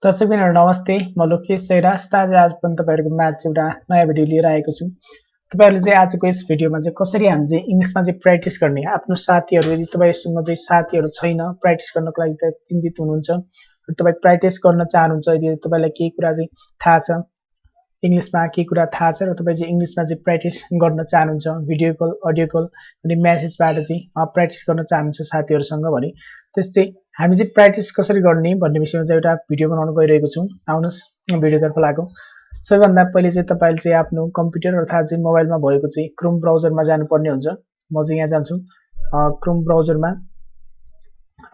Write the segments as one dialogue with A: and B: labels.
A: दर्शकबिनहरु नमस्ते म लोकेश सैराज आज पनि तपाईहरुको माझ एउटा नयाँ भिडियो लिएर आएको छु। तपाईहरुले चाहिँ आजको यस भिडियोमा चाहिँ कसरी हामी चाहिँ इंग्लिशमा चाहिँ प्र्याक्टिस गर्ने आफ्नो साथीहरु यदि तपाईसँग चाहिँ साथीहरु छैन प्र्याक्टिस गर्नको लागि त चिन्तित हुनुहुन्छ र तपाई प्र्याक्टिस गर्न चाहनुहुन्छ यदि तपाईलाई केही कुरा चाहिँ थाहा छ इंग्लिशमा केही कुरा थाहा छ र तपाई चाहिँ इंग्लिशमा चाहिँ प्र्याक्टिस गर्न चाहनुहुन्छ भिडियो कल अडियो कल अनि मेसेजबाट चाहिँ प्र्याक्टिस गर्न चाहनुहुन्छ साथीहरुसँग भने त्यसै हामी चाहिँ प्र्याक्टिस कसरी गर्ने भन्ने विषयमा चाहिँ एउटा भिडियो बनाउन गइरहेको छु। आउनुस् भिडियोतर्फ लागौं। सबैभन्दा पहिले चाहिँ तपाईले चाहिँ आफ्नो कम्प्युटर अर्थात चाहिँ मोबाइलमा भएको चाहिँ क्रोम ब्राउजरमा जानुपर्ने हुन्छ। म चाहिँ यहाँ जान्छु क्रोम ब्राउजरमा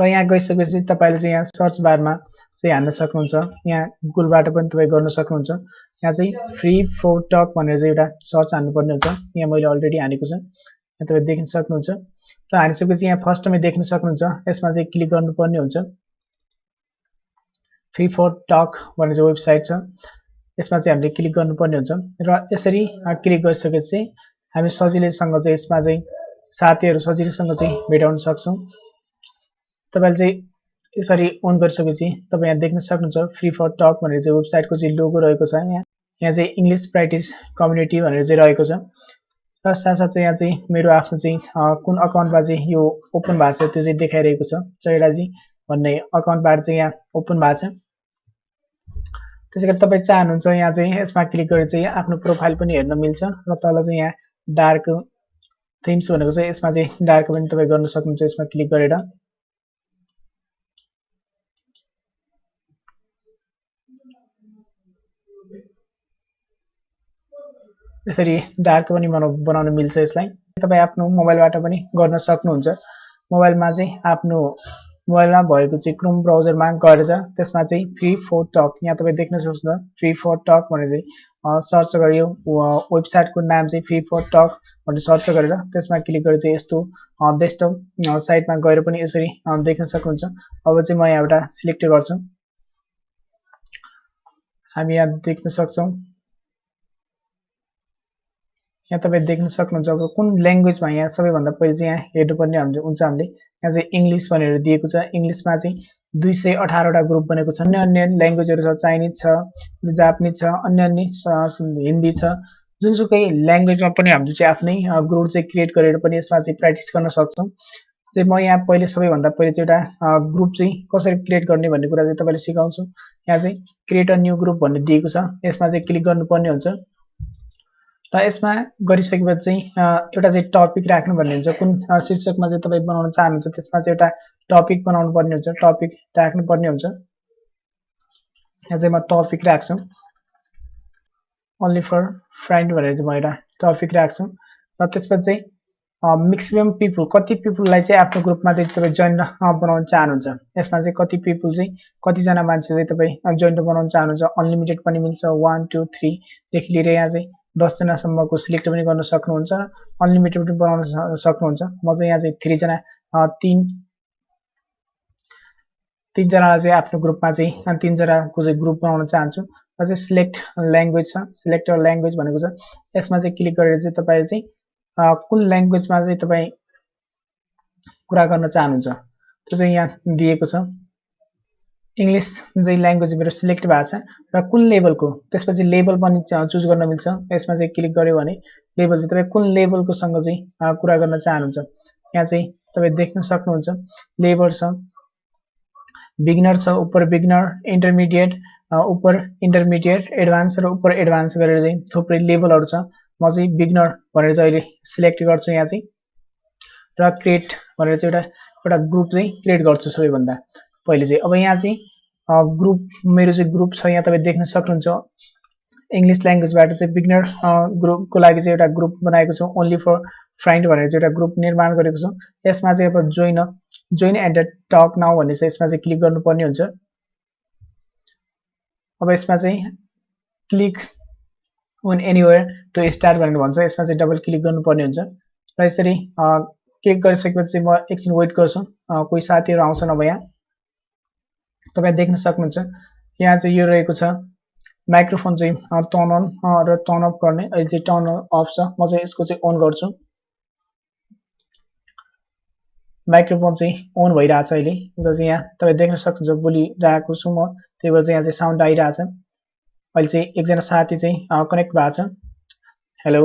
A: र यहाँ गइसकेपछि तपाईले चाहिँ यहाँ सर्च बारमा चाहिँ हान्न सक्नुहुन्छ। यहाँ गुगलबाट पनि तपाई गर्न सक्नुहुन्छ। यहाँ चाहिँ फ्री फोर टक भनेर चाहिँ एउटा सर्च हान्नुपर्ने हुन्छ। यहाँ मैले अलरेडी हानेको छ, यहाँ तपाई देख्न सक्नुहुन्छ र हानिसकेपछि यहाँ फर्स्टमै देख्न सक्नुहुन्छ यसमा चाहिँ क्लिक गर्नुपर्ने हुन्छ। फ्री फोर टक भन्ने चाहिँ वेबसाइट छ, यसमा चाहिँ हामीले क्लिक गर्नुपर्ने हुन्छ र यसरी क्लिक गरिसकेपछि चाहिँ हामी सजिलैसँग चाहिँ यसमा चाहिँ साथीहरु सजिलैसँग चाहिँ भेटाउन सक्छौं। तपाईले चाहिँ यसरी अन गरिसकेपछि तपाई यहाँ देख्न सक्नुहुन्छ फ्री फोर टक भनेर चाहिँ वेबसाइटको चाहिँ लोगो रहेको छ। यहाँ चाहिँ इंग्लिश प्र्याक्टिस कम्युनिटी भनेर चाहिँ रहेको छ र साथसाथै यहाँ चाहिँ मेरो आफ्नो चाहिँ कुन अकाउन्टमा चाहिँ यो ओपन भएको छ त्यो चाहिँ देखाइरहेको छ। चयडा जी भन्ने अकाउन्टबाट चाहिँ यहाँ ओपन भएको छ। त्यसैगरी तपाई चाहनुहुन्छ यहाँ चाहिँ यसमा क्लिक गरेर चाहिँ आफ्नो प्रोफाइल पनि हेर्न मिल्छ र तल चाहिँ यहाँ डार्क थिम्स भनेको छ, यसमा चाहिँ डार्क पनि तपाई गर्न सक्नुहुन्छ यसमा क्लिक गरेर। यसरी डार्क पनि बनाउन मिल्छ यसलाई। तपाई आफ्नो मोबाइलबाट पनि गर्न सक्नुहुन्छ। मोबाइलमा चाहिँ आफ्नो मोबाइलमा भएको चाहिँ क्रोम ब्राउजरमा गएर त्यसमा चाहिँ फ्री फोर टक यहाँ तपाई देख्न सक्नुहुन्छ फ्री फोर टक भनेर चाहिँ सर्च गरियो वेबसाइटको नाम चाहिँ फ्री फोर टक भनेर सर्च गरेर त्यसमा क्लिक गरेर चाहिँ यस्तो डेस्कटप साइटमा गएर पनि यसरी देख्न सक्नुहुन्छ। अब चाहिँ म यहाँ एउटा सिलेक्ट गर्छु। हामी यहाँ देख्न सक्छौं, यहाँ तपाई देख्न सक्नुहुन्छ अब कुन ल्याङ्ग्वेजमा यहाँ सबैभन्दा पहिले चाहिँ यहाँ हेर्नुपर्ने हुन्छ। हामीले यहाँ चाहिँ इंग्लिश भनेर दिएको छ। इंग्लिशमा चाहिँ 218 वटा ग्रुप बनेको छ। अन्य ल्याङ्ग्वेजहरु छ, चाइनिज छ, जापानिज छ, अन्य हिन्दी छ। जुनसुकै ल्याङ्ग्वेजमा पनि हामीले चाहिँ आफ्नै ग्रुप चाहिँ क्रिएट गरेर पनि यसमा चाहिँ प्र्याक्टिस गर्न सक्छौं। चाहिँ म यहाँ पहिले सबैभन्दा पहिले चाहिँ एउटा ग्रुप चाहिँ कसरी क्रिएट गर्ने भन्ने कुरा चाहिँ तपाईलाई सिकाउँछु। यहाँ चाहिँ क्रिएट अ न्यू ग्रुप भन्ने दिएको छ, यसमा चाहिँ क्लिक गर्नुपर्ने हुन्छ र यसमा गरिसकेपछि चाहिँ एउटा चाहिँ टपिक राख्नु भन्ने हुन्छ। कुन शीर्षकमा चाहिँ तपाई बनाउन चाहनुहुन्छ त्यसमा चाहिँ एउटा टपिक बनाउनु पर्ने हुन्छ, टपिक राख्नु पर्ने हुन्छ। यहाँ चाहिँ म टपिक राख्छु ओन्ली फर फ्रेन्ड भनेर चाहिँ म एउटा टपिक राख्छु र त्यसपछि चाहिँ म्याक्सिमम पिपल कति पिपललाई चाहिँ आफ्नो ग्रुपमा चाहिँ तपाई जोइन बनाउन चाहनुहुन्छ। यसमा चाहिँ कति पिपल चाहिँ कति जना मान्छे चाहिँ तपाई जोइन बनाउन चाहनुहुन्छ। अनलिमिटेड पनि मिल्छ, 1 2 3 देखि लिएर यहाँ चाहिँ 10 जनासम्मको सिलेक्ट पनि गर्न सक्नुहुन्छ, अनलिमिटेड पनि बनाउन सक्नुहुन्छ। म चाहिँ यहाँ चाहिँ 3 जना 3 जनालाई चाहिँ आफ्नो ग्रुपमा चाहिँ 3 जनाको चाहिँ ग्रुप बनाउन चाहन्छु। र चाहिँ सिलेक्ट ल्याङ्ग्वेज छ, सिलेक्ट ल्याङ्ग्वेज भनेको छ, यसमा चाहिँ क्लिक गरेर चाहिँ तपाईले चाहिँ कुन ल्याङ्ग्वेजमा चाहिँ तपाई कुरा गर्न चाहनुहुन्छ त्यो चाहिँ यहाँ दिएको छ। इंग्लिश चाहिँ ल्याङ्ग्वेज मेरो सिलेक्ट भएको छ र कुन लेभलको त्यसपछि लेभल पनि चुज गर्न मिल्छ। यसमा चाहिँ क्लिक गर्यो भने लेभल चाहिँ तपाई कुन लेभलको सँग चाहिँ कुरा गर्न चाहनुहुन्छ। यहाँ चाहिँ तपाई देख्न सक्नुहुन्छ लेभल छ, बिगिनर छ, उपर बिगिनर, इन्टरमिडिएट, उपर इन्टरमिडिएट, एडभान्स र उपर एडभान्स गरेर चाहिँ थुप्रै लेभलहरु छ। म चाहिँ बिगिनर भनेर चाहिँ अहिले सिलेक्ट गर्छु यहाँ चाहिँ र क्रिएट भनेर चाहिँ एउटा ग्रुप चाहिँ क्रिएट गर्छु सबैभन्दा पहिले चाहिँ। अब यहाँ चाहिँ ग्रुप मेरो चाहिँ ग्रुप छ, यहाँ तपाई देख्न सक्नुहुन्छ इंग्लिश ल्याङ्ग्वेजबाट चाहिँ बिगिनर ग्रुपको लागि चाहिँ एउटा ग्रुप बनाएको छु, ओन्ली फर फ्रेन्ड भनेर चाहिँ एउटा ग्रुप निर्माण गरेको छु। यसमा चाहिँ अब जोइन एन्ड टक नाउ भन्ने चाहिँ यसमा चाहिँ क्लिक गर्नुपर्ने हुन्छ। अब यसमा चाहिँ click on anywhere to start भनेर भन्छ, यसमा चाहिँ डबल क्लिक गर्नुपर्ने हुन्छ र यसरी क्लिक गरिसकेपछि म एकछिन वेट गर्छु, कोही साथीहरु आउँछन्। अब यहाँ तपाई देख्न सक्नुहुन्छ यहाँ चाहिँ यो रहेको छ माइक्रोफोन चाहिँ टर्न अन र टर्न अफ गर्ने, अहिले चाहिँ टर्न अफ छ। म चाहिँ यसको चाहिँ अन गर्छु। माइक्रोफोन चाहिँ अन भइरहेछ अहिले र चाहिँ यहाँ तपाईँ देख्न सक्नुहुन्छ बोलिरहेको छु म त्यही भएर चाहिँ यहाँ चाहिँ साउन्ड आइरहेछ अहिले चाहिँ एकजना साथी चाहिँ कनेक्ट भएको छ hello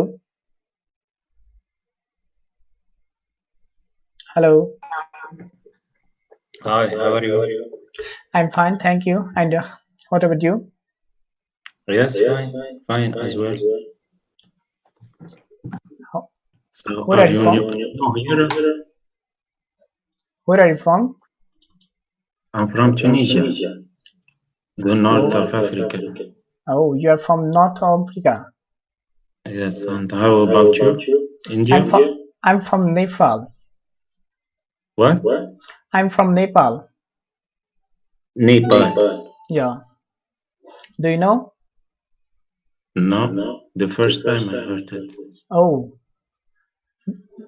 A: hello
B: Hi, how are you?
A: I'm fine thank you and what about you
B: Yes, fine as well.
A: How-
B: So,
A: where
B: are
A: are you
B: you
A: from
B: new here?
A: where are you from
B: I'm from Tunisia, the north of Africa.
A: oh you are from North Africa
B: Yes, and how about you?
A: I'm
B: India?
A: from I'm from Nepal
B: What?
A: I'm from Nepal
B: Nepal.
A: yeah do you know
B: No, the first time I heard it.
A: oh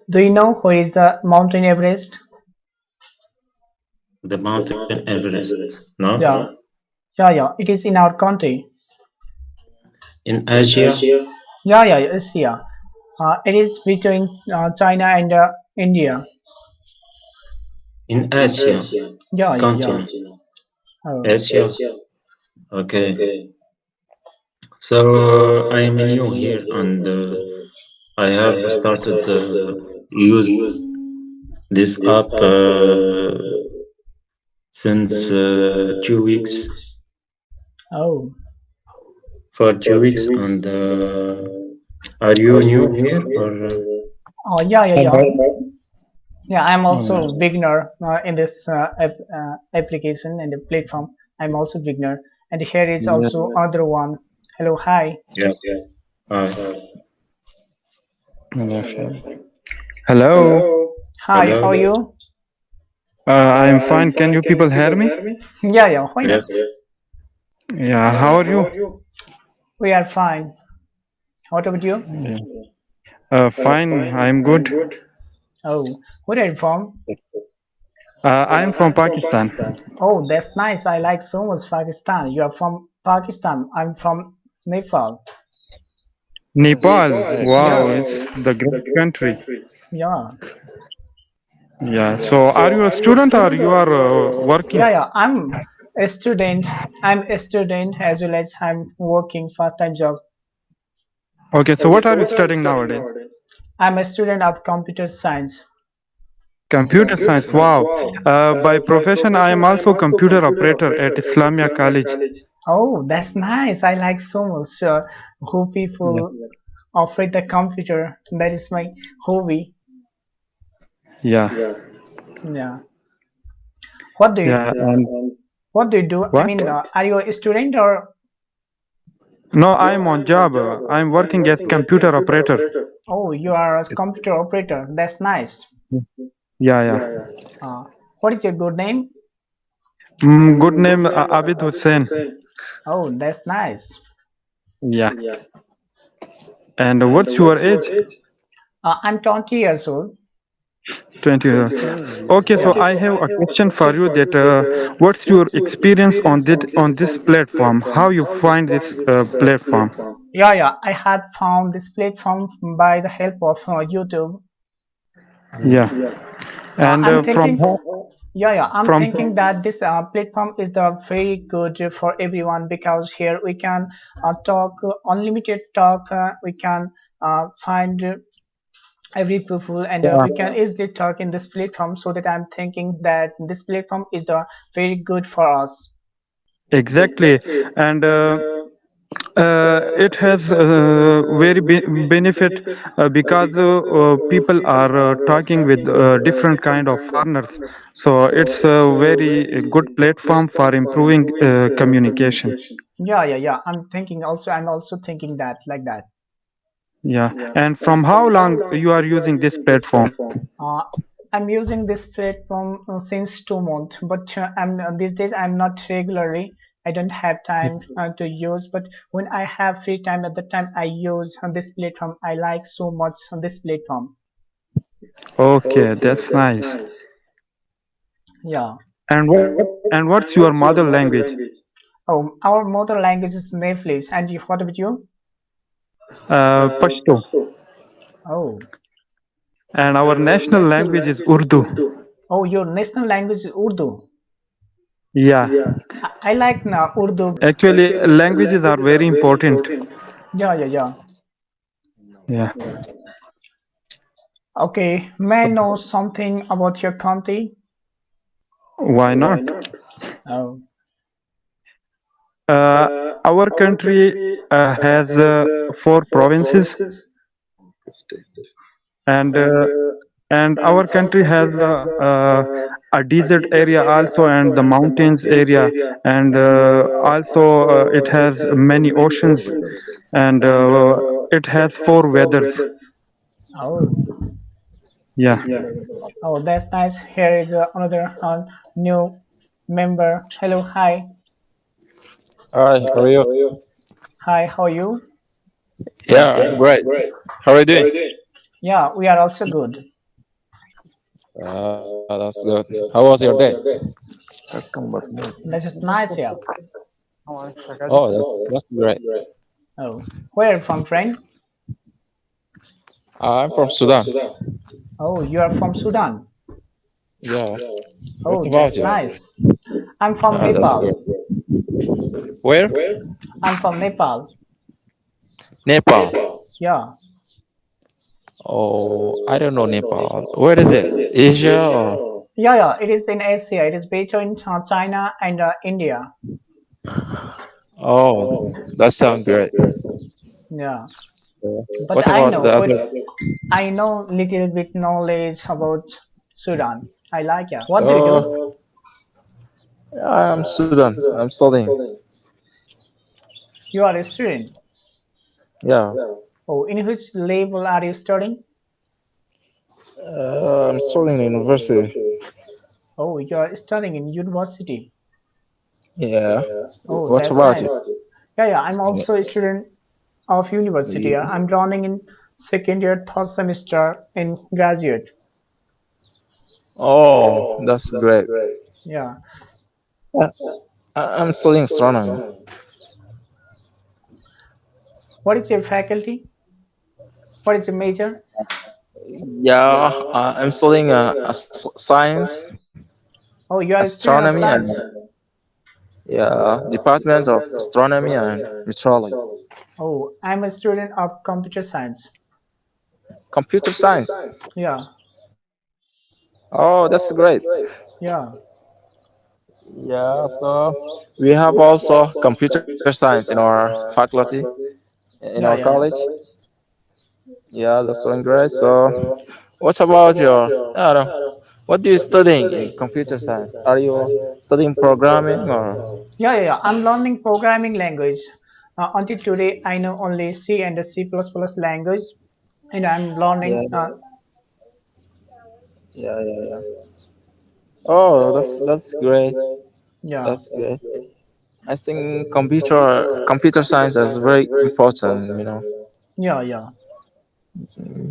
A: do you know where is the Mountain Everest
B: The mountain Everest. No?
A: yeah yeah it is in our country
B: In Asia?
A: yeah yes yeah it is between China and India
B: In Asia
A: yeah
B: continent.
A: oh
B: Asia. Okay. So I am new here and I have started use this app since 2 weeks.
A: oh
B: For 2 weeks, and are you new here or?
A: oh yeah yeah I'm also
B: Oh,
A: beginner in this application and the platform I'm also beginner and here is
B: yeah.
A: also another one hello hi
B: Yes. Hi.
C: Hello,
A: hi how are
B: Hello.
A: you
C: I'm fine. Can you people hear me?
A: yeah why not
B: Yes.
C: Yeah, how are you?
A: we are fine what about you
C: Yeah. Fine, I'm good.
A: oh where are you from
C: I'm from Pakistan.
A: oh that's nice I like so much Pakistan you are from Pakistan I'm from Nepal
C: Nepal. Wow,
A: yeah
C: it's the great country.
A: yeah
C: Yeah. So, are you a student or you are working?
A: yeah a student I'm a student as well as I'm working part-time job
C: Okay. So, what are you studying nowadays?
A: I'm a student of computer science
C: Computer science. Wow. By profession, I am also computer operator at Islamia College.
A: oh that's nice I like so much who
C: Yeah.
A: people operate the computer that is my hobby
C: Yeah.
A: yeah what do you
C: Yeah. And
A: what do you do I
C: what?
A: mean are you a student or
C: No, I'm on job. I'm working as computer operator.
A: oh you are a computer operator that's nice
C: Yeah, yeah.
A: uh, what is your good name
C: Good name Abid Hussain.
A: oh that's nice
C: Yeah. And what's your age?
A: I'm 20 years old
C: 20 years. Okay, so
A: yeah
C: I have a question for you that what's your experience on this platform? How you find this platform?
A: yeah I had found this platform by the help of YouTube
C: Yeah. And
A: I'm
C: from
A: thinking I'm
C: from
A: thinking that this platform is the very good for everyone because here we can talk unlimited talk we can find every people and
C: yeah,
A: we can easily talk in this platform so that I'm thinking that this platform is the very good for us
C: exactly, and it has very benefit because people are talking with different kind of foreigners. So it's a very good platform for improving communication.
A: I'm also thinking that like that
C: Yeah. And from how long you are using this platform?
A: uh, I'm using this platform since 2 months but these days I'm not regularly I don't have time to use but when I have free time at the time I use this platform I like so much on this platform
C: Okay, that's nice.
A: yeah
C: And what's your mother language?
A: oh our mother language is Nepalese and what about you
C: Pashto.
A: oh
C: And our national language is Urdu.
A: Oh, your national language is Urdu.
C: Yeah,
A: I like Urdu.
C: actually, languages are very important.
A: Yeah, yeah, yeah.
C: Yeah,
A: Okay, may I know something about your country?
C: why not?
A: Oh,
C: Uh, our country has four provinces, and our country has a desert area also, and the mountains area, and also it has many oceans, and it has four weathers.
A: oh,
C: Yeah.
A: oh, that's nice. Here is another new member. Hello, hi.
D: Hi, how are you?
A: Hi, how are you?
D: Yeah, I'm great. How are you doing?
A: Yeah, we are also good.
D: That's good. How was your day?
A: That's just nice, yeah.
D: Oh, that's great.
A: Oh, where from, friend?
D: I'm from Sudan.
A: Oh, you are from Sudan.
D: Yeah. What
A: Oh,
D: about
A: that's
D: you?
A: nice. I'm from
D: That's
A: Nepal.
D: great. Where?
A: I'm from Nepal.
D: Nepal.
A: Yeah.
D: Oh, I don't know Nepal. Where is it? Asia or?
A: Yeah, yeah, it is in Asia. It is between China and India.
D: Oh, that sounds great.
A: Yeah. But
D: What about the other?
A: I know little bit knowledge about Sudan. I like, yeah. What do you do?
D: So, I'm Sudan. I'm studying.
A: You are a student.
D: Yeah.
A: Oh, in which level are you studying?
D: I'm studying in university.
A: Oh, you are studying in university.
D: Yeah.
A: Oh,
D: What
A: that's
D: about
A: nice.
D: you?
A: Yeah, yeah. I'm also a student of university.
D: You-
A: I'm running in second year, third semester in graduate.
D: Oh, that's great.
A: Yeah.
D: Uh, I'm studying astronomy.
A: What is your faculty? What is your major?
D: Yeah, I'm studying science,
A: Oh, you are a student
D: astronomy,
A: of
D: and
A: science.
D: yeah, Department of Astronomy and Meteorology.
A: Oh, I'm a student of computer science.
D: Computer science.
A: Yeah,
D: Oh, that's great.
A: yeah,
D: Yeah, so we have also computer science in our faculty, in our
A: yeah, yeah,
D: college.
A: yeah.
D: Yeah, that's doing great. So, what about your, I don't know, what do you studying in computer science? Are you studying programming or?
A: Yeah, yeah, yeah. I'm learning programming language. Until today, I know only C and the C++ language, and I'm
D: Yeah,
A: learning.
D: yeah. Oh, that's great.
A: Yeah,
D: That's great. I think computer science is very important, you know.
A: yeah, yeah,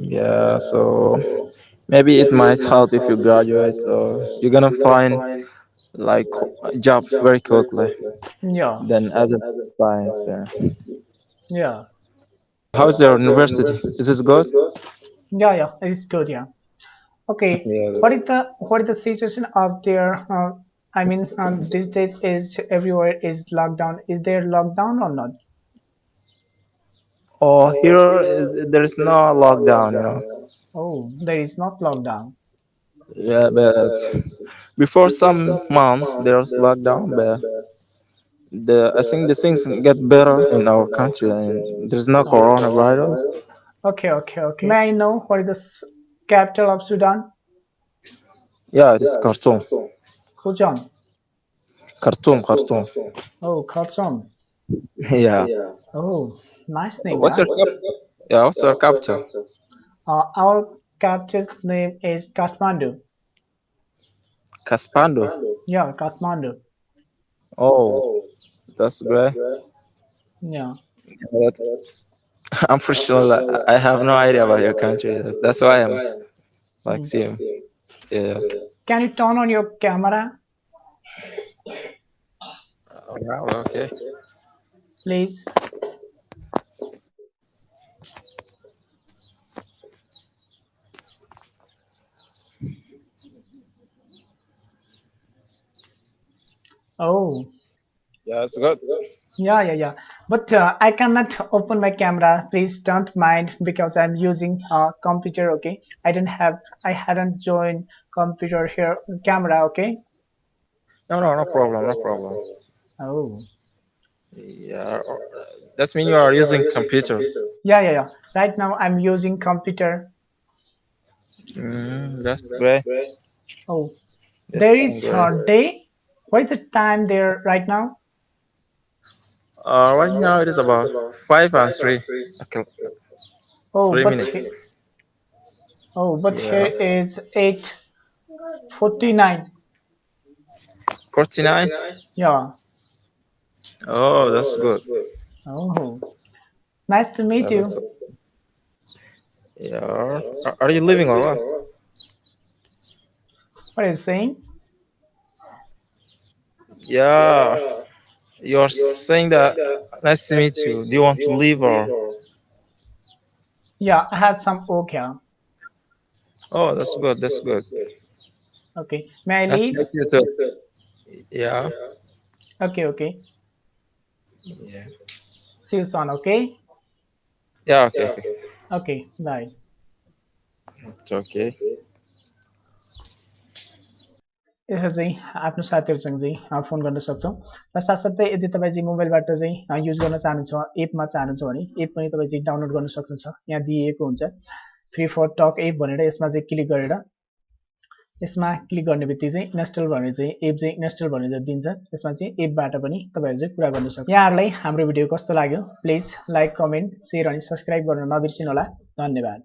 D: Yeah, so maybe it might help if you graduate, so you're gonna find like a job very quickly
A: yeah,
D: than other science. Yeah.
A: yeah,
D: How's your university? Is this good?
A: yeah, yeah. It's good. Yeah. Okay.
D: Yeah.
A: What is the situation of their? I mean, these days is everywhere is lockdown. Is there lockdown or not?
D: Oh, here is there's no lockdown, you know.
A: Oh, there is not lockdown.
D: Yeah, but before some months there's lockdown, but the I think the things get better in our country and there's no coronavirus.
A: Okay, okay, okay. May I know what is the capital of Sudan?
D: Yeah, it is Khartoum.
A: Khartoum.
D: Khartoum.
A: Oh, Khartoum.
D: Yeah.
A: Oh, nice name,
D: What's
A: yeah.
D: your yeah, what's your capital?
A: Our capital's name is Kathmandu.
D: Kaspando.
A: Yeah, Kathmandu.
D: Oh, that's great.
A: Yeah.
D: But I'm pretty sure that I have no idea about your country. That's why I'm like
A: Mm.
D: seeing. Yeah.
A: Can you turn on your camera,
D: Yeah, okay.
A: please? Oh,
D: Yeah, it's good.
A: yeah. But I cannot open my camera. Please don't mind because I'm using a computer. Okay, I hadn't joined computer here camera. Okay.
D: No, no problem, no problem.
A: Oh,
D: Yeah, that means you are using computer.
A: yeah. Right now I'm using computer.
D: That's great.
A: Oh,
D: That's
A: there is
D: great.
A: day. What is the time there right now?
D: Right now it is about 5 and 3. Okay,
A: Oh,
D: three
A: but
D: minutes.
A: here
D: Yeah,
A: is 8:49.
D: 49.
A: Yeah.
D: Oh, that's good.
A: Oh, nice to meet
D: Yeah, that's
A: you.
D: yeah. Are you living or what?
A: What are you saying?
D: Yeah, you're saying that. Nice to meet you. Do you want to leave or?
A: Yeah, I have some work here.
D: Oh, that's good. That's good.
A: Okay, may I
D: Nice to
A: leave?
D: meet you too. Yeah.
A: Okay.
D: Yeah.
A: See you soon. Okay.
D: Yeah. Okay. Okay.
A: Okay, bye.
D: It's okay.
A: यसरी चाहिँ आफ्नो साथीहरूसँग चाहिँ phone गर्न सक्छौँ र साथसाथै यदि तपाईँ चाहिँ मोबाइलबाट चाहिँ युज गर्न चाहनुहुन्छ एपमा चाहनुहुन्छ भने एप पनि तपाईँ चाहिँ डाउनलोड गर्न सक्नुहुन्छ यहाँ दिइएको हुन्छ फ्री फर टक एप भनेर यसमा चाहिँ क्लिक गरेर यसमा क्लिक गर्ने बित्तिकै चाहिँ इन्स्टल भनेर चाहिँ एप चाहिँ इन्स्टल भनेर चाहिँ दिन्छ यसमा चाहिँ एपबाट पनि तपाईँहरू चाहिँ कुरा गर्न सक्नुहुन्छ यहाँहरूलाई हाम्रो भिडियो कस्तो लाग्यो प्लिज लाइक कमेन्ट सेयर अनि सब्सक्राइब गर्न नबिर्सिनु होला धन्यवाद